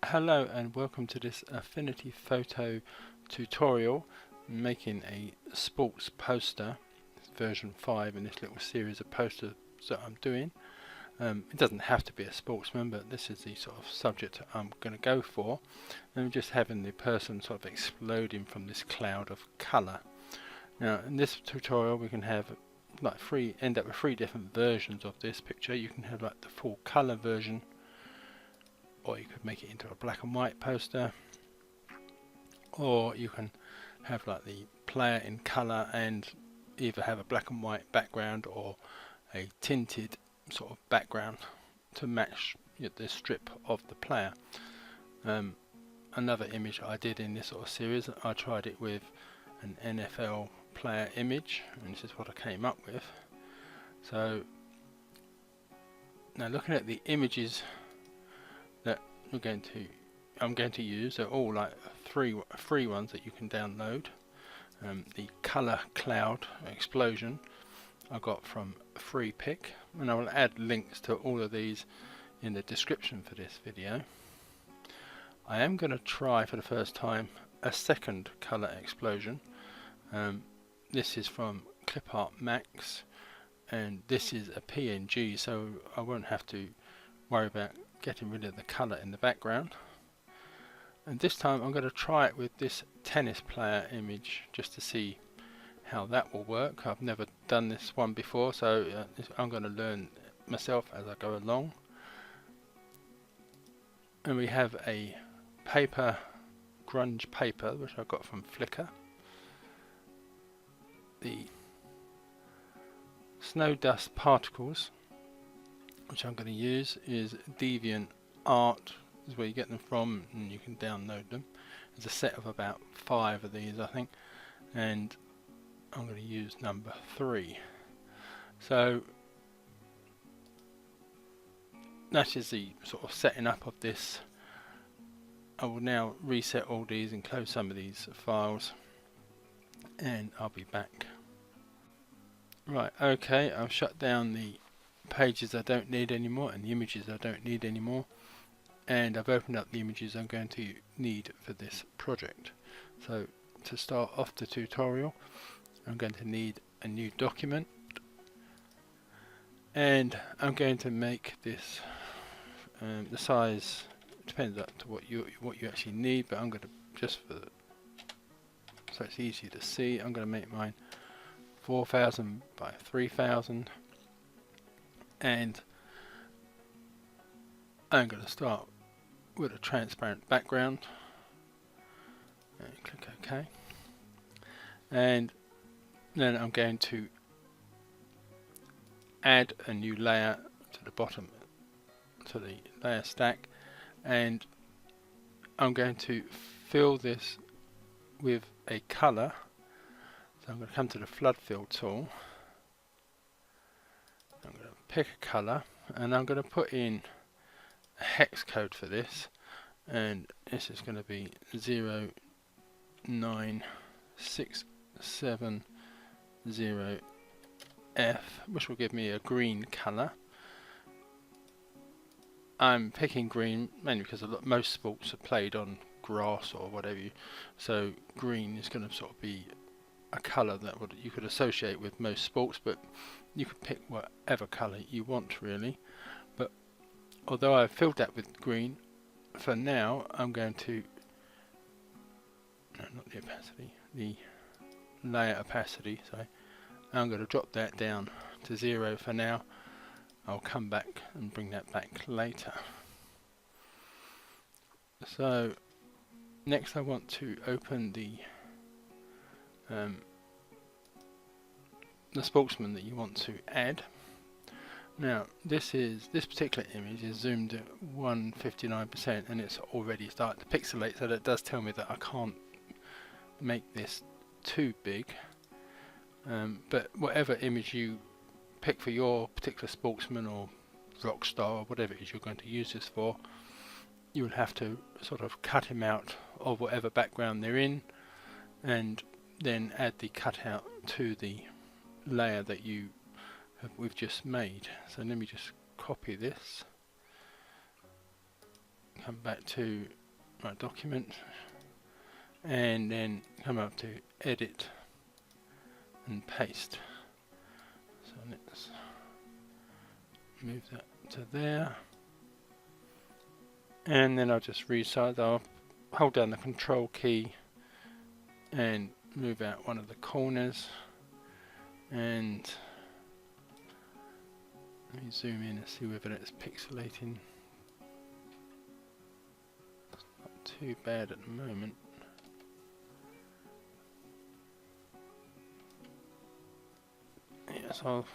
Hello and welcome to this Affinity photo tutorial making a sports poster. It's version 5 in this little series of posters that I'm doing. It doesn't have to be a sportsman, but this is the sort of subject I'm going to go for. And just having the person sort of exploding from this cloud of colour. Now in this tutorial we can have like end up with 3 different versions of this picture. You can have like the full colour version, or you could make it into a black and white poster, or you can have like the player in colour and either have a black and white background or a tinted sort of background to match the strip of the player. Another image I did in this sort of series, I tried it with an NFL player image, and this is what I came up with. So now looking at the images that I'm going to use, they're all like free ones that you can download. The color cloud explosion I got from Free Pick, and I will add links to all of these in the description for this video. I am going to try for the first time a second color explosion. This is from Clipart Max, and this is a PNG, so I won't have to worry about getting rid of the colour in the background. And this time I'm going to try it with this tennis player image just to see how that will work. I've never done this one before, so I'm going to learn myself as I go along. And we have a paper, grunge paper, which I got from Flickr. The snow dust particles which I'm going to use is Deviant Art, is where you get them from, and you can download them. There's a set of about 5 of these, I think, and I'm going to use number 3. So that is the sort of setting up of this. I will now reset all these and close some of these files, and I'll be back. Right, okay, I've shut down the pages I don't need anymore and the images I don't need anymore, and I've opened up the images I'm going to need for this project. So to start off the tutorial, I'm going to need a new document, and I'm going to make this the size depends up to what you actually need, but I'm going to so it's easy to see, I'm going to make mine 4000 by 3000, and I'm going to start with a transparent background and click OK, and then I'm going to add a new layer to the bottom, to the layer stack, and I'm going to fill this with a colour. So I'm going to come to the flood fill tool, I'm going to pick a colour, and I'm going to put in a hex code for this, and this is going to be 09670F, which will give me a green colour. I'm picking green mainly because most sports are played on grass or whatever, so green is going to sort of be a colour that you could associate with most sports, but you could pick whatever colour you want really. But although I've filled that with green, for now I'm going to, no, not the opacity, the layer opacity, sorry, I'm going to drop that down to 0 for now. I'll come back and bring that back later. So next I want to open the sportsman that you want to add. Now this particular image is zoomed at 159%, and it's already starting to pixelate, so that does tell me that I can't make this too big. But whatever image you pick for your particular sportsman or rock star or whatever it is you're going to use this for, you will have to sort of cut him out of whatever background they're in, and then add the cutout to the layer that we've just made. So let me just copy this, come back to my document and then come up to edit and paste. So let's move that to there, and then I'll just resize. I'll hold down the control key and move out one of the corners, and let me zoom in and see whether it's pixelating. It's not too bad at the moment. Yes, I'll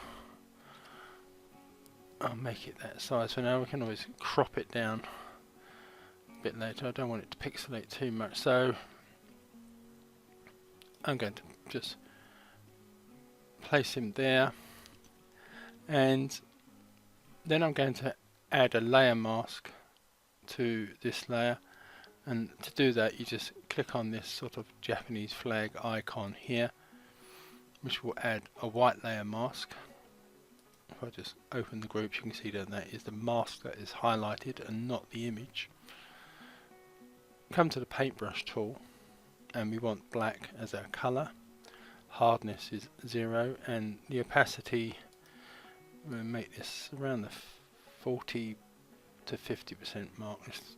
make it that size for now. We can always crop it down a bit later. I don't want it to pixelate too much, so I'm going to just place him there, and then I'm going to add a layer mask to this layer, and to do that you just click on this sort of Japanese flag icon here, which will add a white layer mask. If I just open the group, you can see that that is the mask that is highlighted and not the image. Come to the paintbrush tool, and we want black as our colour. Hardness is 0, and the opacity, we'll make this around the 40 to 50% mark. It's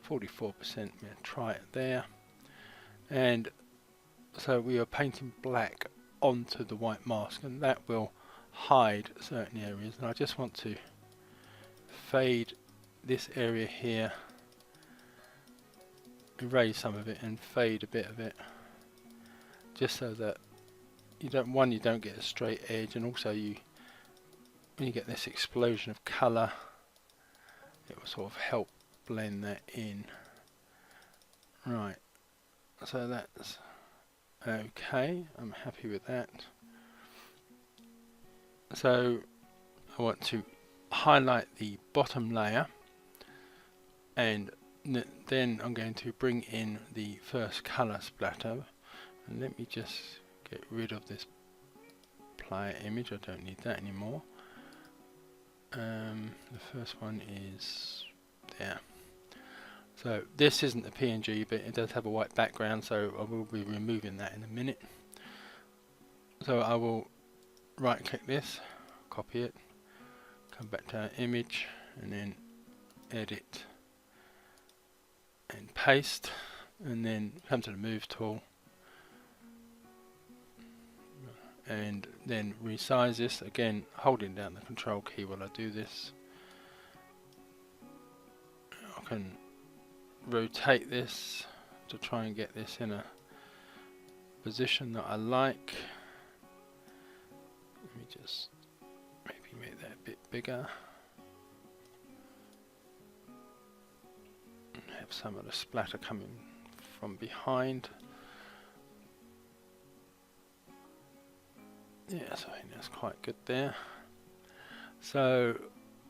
44%, we'll try it there. And so we are painting black onto the white mask, and that will hide certain areas. And I just want to fade this area here, erase some of it and fade a bit of it, just so that you don't get a straight edge, and also when you get this explosion of colour, it will sort of help blend that in. Right, so that's okay, I'm happy with that. So I want to highlight the bottom layer, and then I'm going to bring in the first colour splatter. And let me just get rid of this player image, I don't need that anymore. The first one is there. So this isn't a PNG, but it does have a white background, so I will be removing that in a minute. So I will right click this, copy it, come back to our image, and then edit and paste, and then come to the move tool and then resize this, again holding down the control key while I do this. I can rotate this to try and get this in a position that I like. Let me just maybe make that a bit bigger and have some of the splatter coming from behind. Yes, I think that's quite good there. So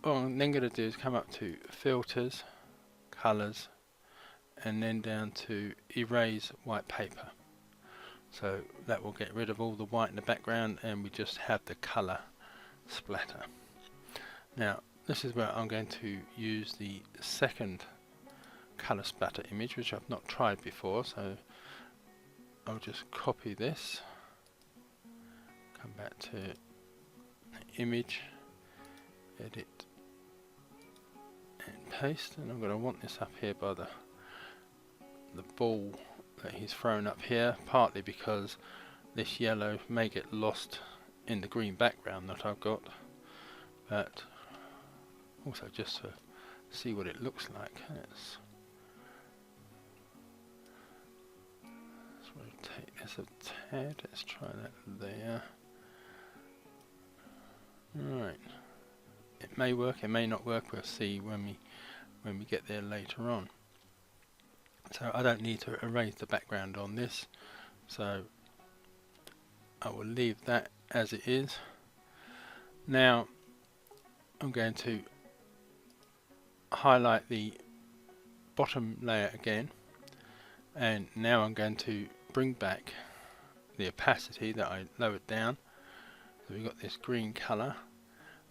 what I'm then going to do is come up to filters, colours, and then down to erase white paper. So that will get rid of all the white in the background, and we just have the colour splatter. Now this is where I'm going to use the second colour splatter image, which I've not tried before, so I'll just copy this, come back to image, edit and paste, and I'm going to want this up here by the ball that he's thrown up here, partly because this yellow may get lost in the green background that I've got, but also just to see what it looks like. Let's rotate this a tad, let's try that there. Right, it may work, it may not work, we'll see when we get there later on. So I don't need to erase the background on this, so I will leave that as it is. Now I'm going to highlight the bottom layer again, and now I'm going to bring back the opacity that I lowered down. So we've got this green colour,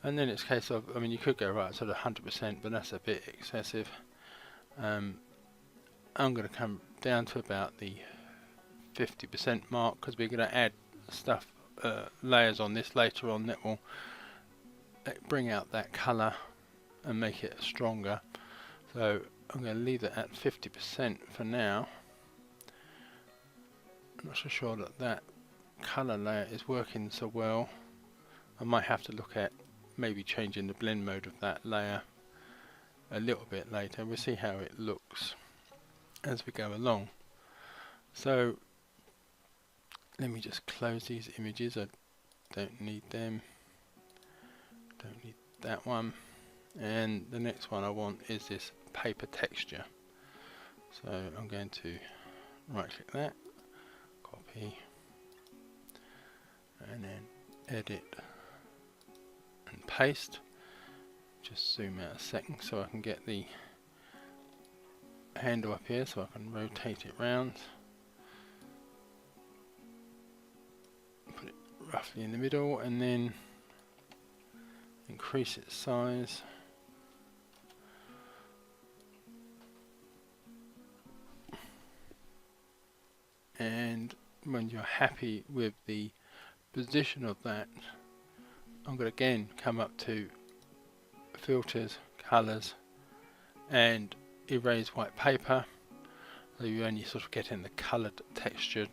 and then it's a case of, I mean, you could go right sort of 100%, but that's a bit excessive. I'm going to come down to about the 50% mark, because we're going to add stuff, layers on this later on that will bring out that colour and make it stronger. So I'm going to leave it at 50% for now. I'm not so sure that that colour layer is working so well. I might have to look at maybe changing the blend mode of that layer a little bit later. We'll see how it looks as we go along. So let me just close these images. I don't need them. Don't need that one. And the next one I want is this paper texture. So I'm going to right click that, copy, and then edit and paste. Just zoom out a second so I can get the handle up here so I can rotate it round. Put it roughly in the middle and then increase its size. And when you're happy with the position of that, I'm going to again come up to filters, colors, and erase white paper, so you're only sort of getting the colored texture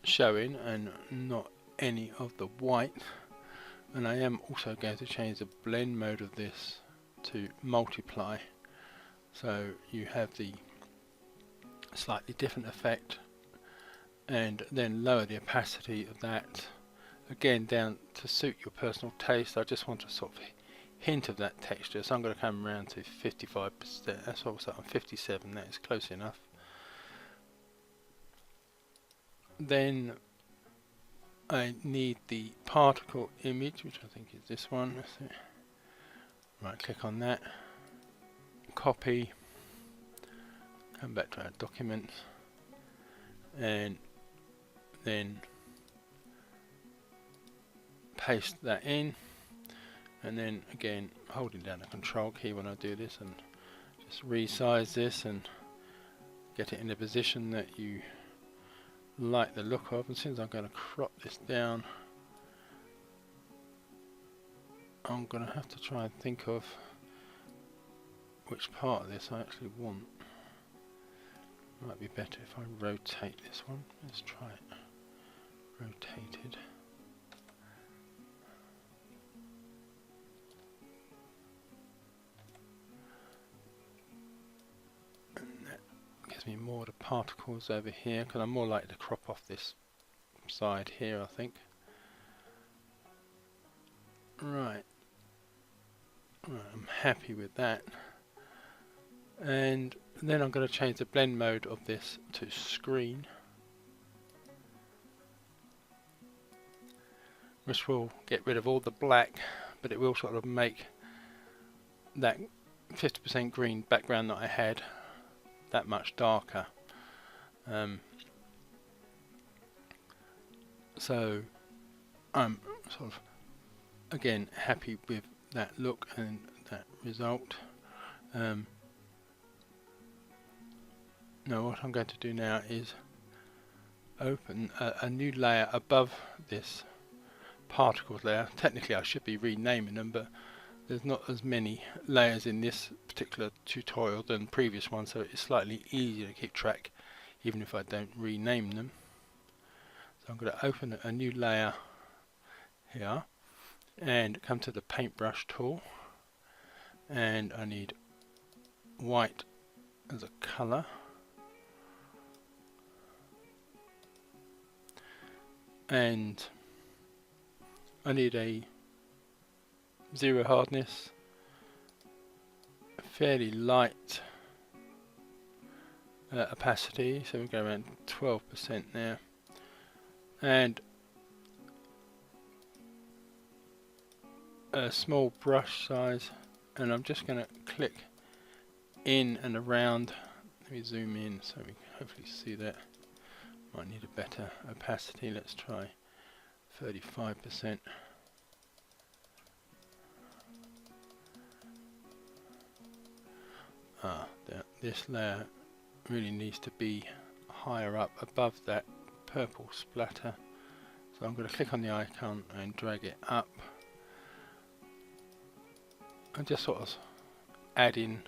showing and not any of the white. And I am also going to change the blend mode of this to multiply, so you have the slightly different effect, and then lower the opacity of that again down to suit your personal taste. I just want to sort of hint of that texture, so I'm going to come around to 55%. That's also on 57. That is close enough. Then I need the particle image, which I think is this one. Right click on that, copy, come back to our document, and then paste that in. And then again holding down the control key when I do this, and just resize this and get it in a position that you like the look of. And since I'm going to crop this down, I'm going to have to try and think of which part of this I actually want. Might be better if I rotate this one. Let's try it rotated. Me more the particles over here, because I'm more likely to crop off this side here, I think. Right, I'm happy with that. And then I'm going to change the blend mode of this to screen, which will get rid of all the black, but it will sort of make that 50% green background that I had that much darker. So I'm sort of again happy with that look and that result. Now what I'm going to do now is open a new layer above this particles layer. Technically I should be renaming them, but there's not as many layers in this particular tutorial than previous ones, so it's slightly easier to keep track even if I don't rename them. So I'm going to open a new layer here and come to the paintbrush tool, and I need white as a colour, and I need a zero hardness, fairly light opacity, so we go around 12% now, and a small brush size, and I'm just going to click in and around. Let me zoom in so we can hopefully see that. Might need a better opacity. Let's try 35%. this layer really needs to be higher up above that purple splatter. So I'm going to click on the icon and drag it up and just sort of add in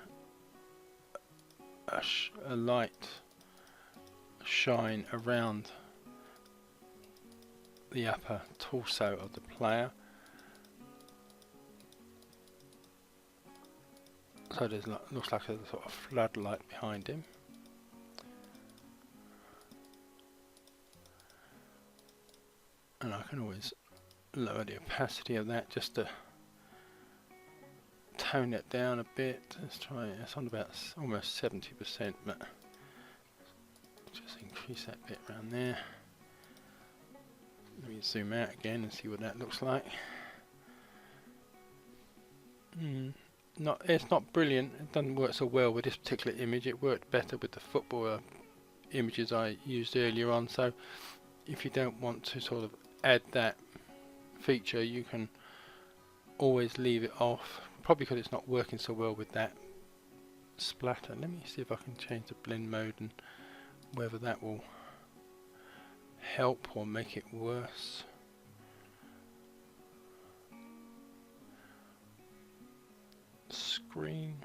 a light shine around the upper torso of the player. So there's looks like a sort of floodlight behind him. And I can always lower the opacity of that just to tone it down a bit. Let's try it. It's on about almost 70%, but just increase that bit around there. Let me zoom out again and see what that looks like. It's not brilliant. It doesn't work so well with this particular image. It worked better with the football images I used earlier on. So if you don't want to sort of add that feature, you can always leave it off, probably because it's not working so well with that splatter. Let me see if I can change the blend mode and whether that will help or make it worse. Screen.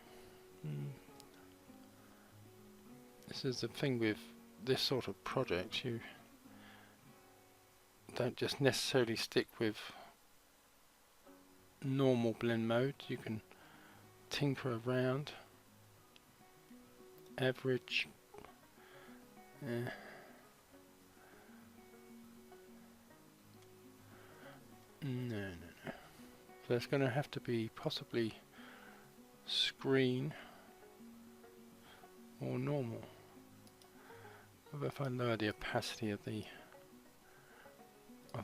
This is the thing with this sort of project, you don't just necessarily stick with normal blend mode. You can tinker around, average, no. So it's going to have to be possibly screen or normal. What if I lower the opacity of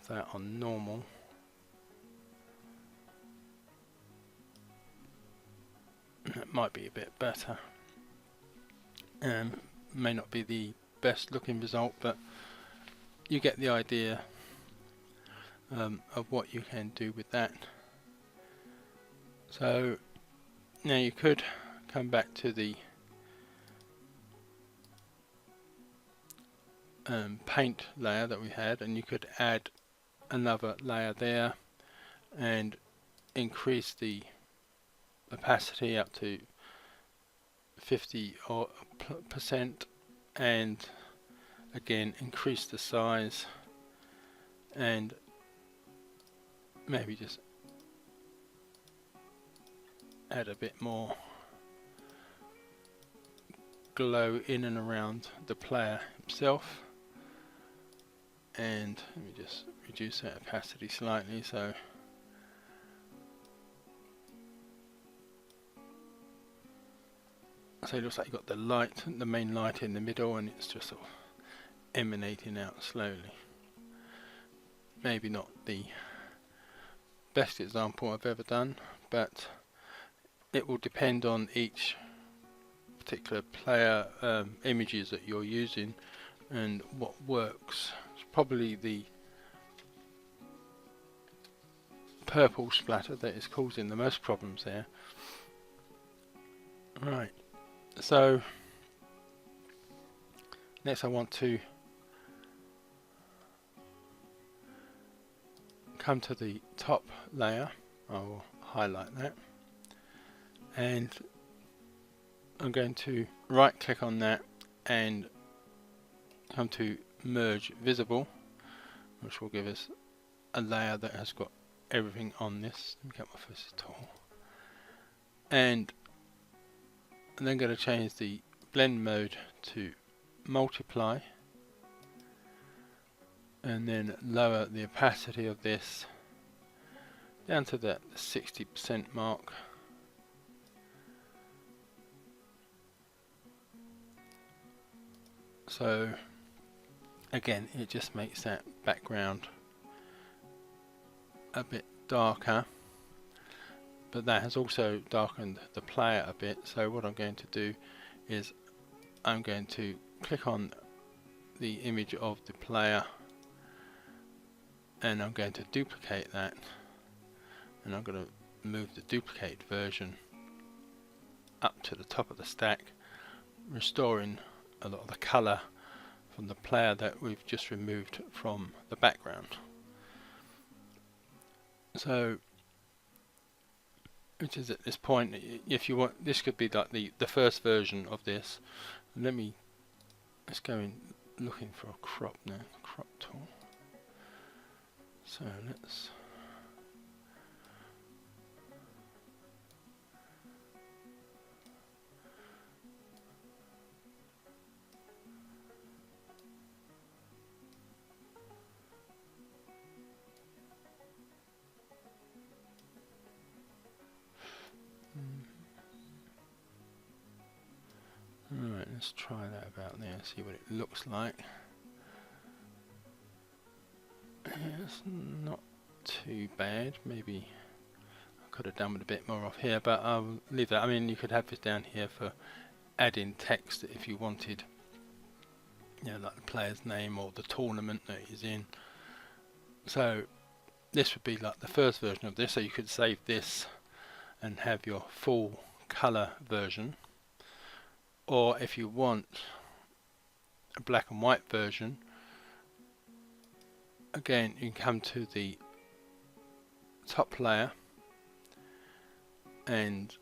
that on normal? That might be a bit better. May not be the best looking result, but you get the idea of what you can do with that. So now you could come back to the paint layer that we had, and you could add another layer there and increase the opacity up to 50% and again increase the size and maybe just add a bit more glow in and around the player himself. And let me just reduce that opacity slightly so it looks like you've got the light, the main light in the middle, and it's just sort of emanating out slowly. Maybe not the best example I've ever done, but it will depend on each particular player images that you're using and what works. It's probably the purple splatter that is causing the most problems there. Right, so next I want to come to the top layer. I will highlight that and I'm going to right click on that and come to merge visible, which will give us a layer that has got everything on this. Let me get my focus tool, and I'm then going to change the blend mode to multiply and then lower the opacity of this down to the 60% mark. So again, it just makes that background a bit darker, but that has also darkened the player a bit. So what I'm going to do is I'm going to click on the image of the player and I'm going to duplicate that, and I'm going to move the duplicate version up to the top of the stack restoring a lot of the colour from the player that we've just removed from the background. So, which is at this point, if you want, this could be like the first version of this. Let's go in looking for a crop now, crop tool. So let's Alright, let's try that about there, see what it looks like. It's not too bad. Maybe I could have done with a bit more off here, but I'll leave that. I mean, you could have this down here for adding text if you wanted, you know, like the player's name or the tournament that he's in. So this would be like the first version of this, so you could save this and have your full color version. Or if you want a black and white version, again you can come to the top layer and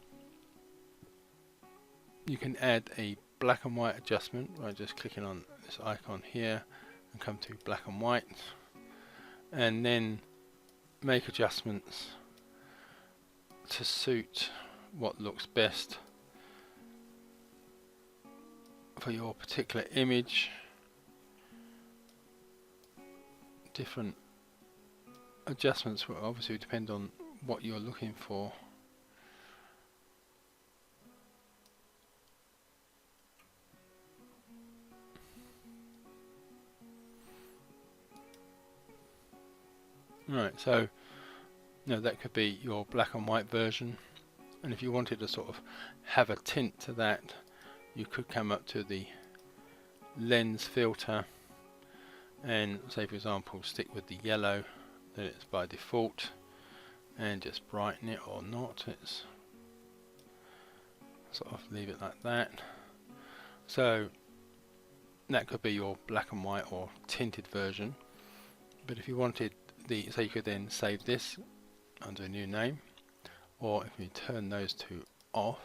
you can add a black and white adjustment by just clicking on this icon here and come to black and white, and then make adjustments to suit what looks best for your particular image. Different adjustments will obviously depend on what you're looking for. Right, so that could be your black and white version, and if you wanted to sort of have a tint to that, you could come up to the lens filter and, say for example, stick with the yellow that it's by default and just brighten it, or not, it's sort of leave it like that. So that could be your black and white or tinted version. But if you wanted so you could then save this under a new name, or if you turn those two off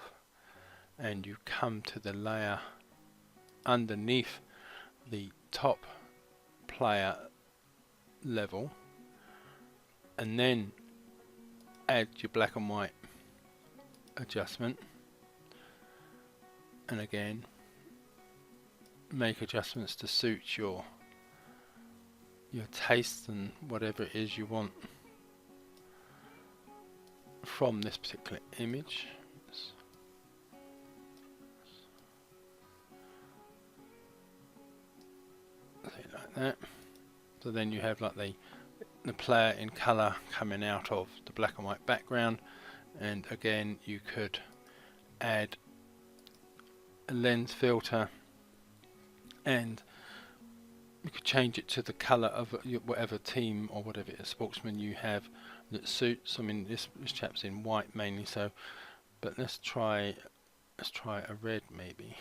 and you come to the layer underneath the top player level and then add your black and white adjustment, and again make adjustments to suit your taste and whatever it is you want from this particular image. Like that. So then you have like the player in color coming out of the black and white background, and again you could add a lens filter and you could change it to the color of whatever team or whatever sportsman you have that suits. I mean, this chap's in white mainly, so but let's try a red maybe.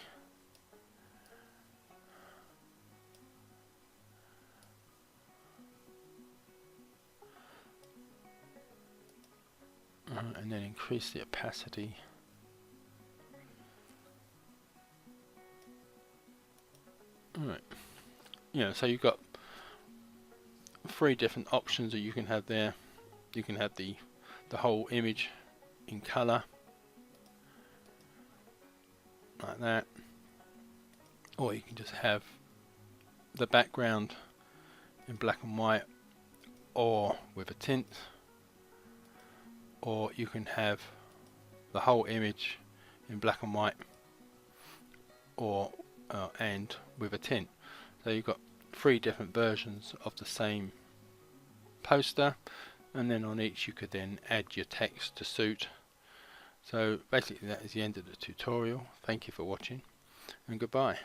And then increase the opacity. Alright. So you've got 3 different options that you can have there. You can have the whole image in color like that, or you can just have the background in black and white or with a tint, or you can have the whole image in black and white or and with a tint. So you've got 3 different versions of the same poster, and then on each you could then add your text to suit. So basically that is the end of the tutorial. Thank you for watching, and goodbye.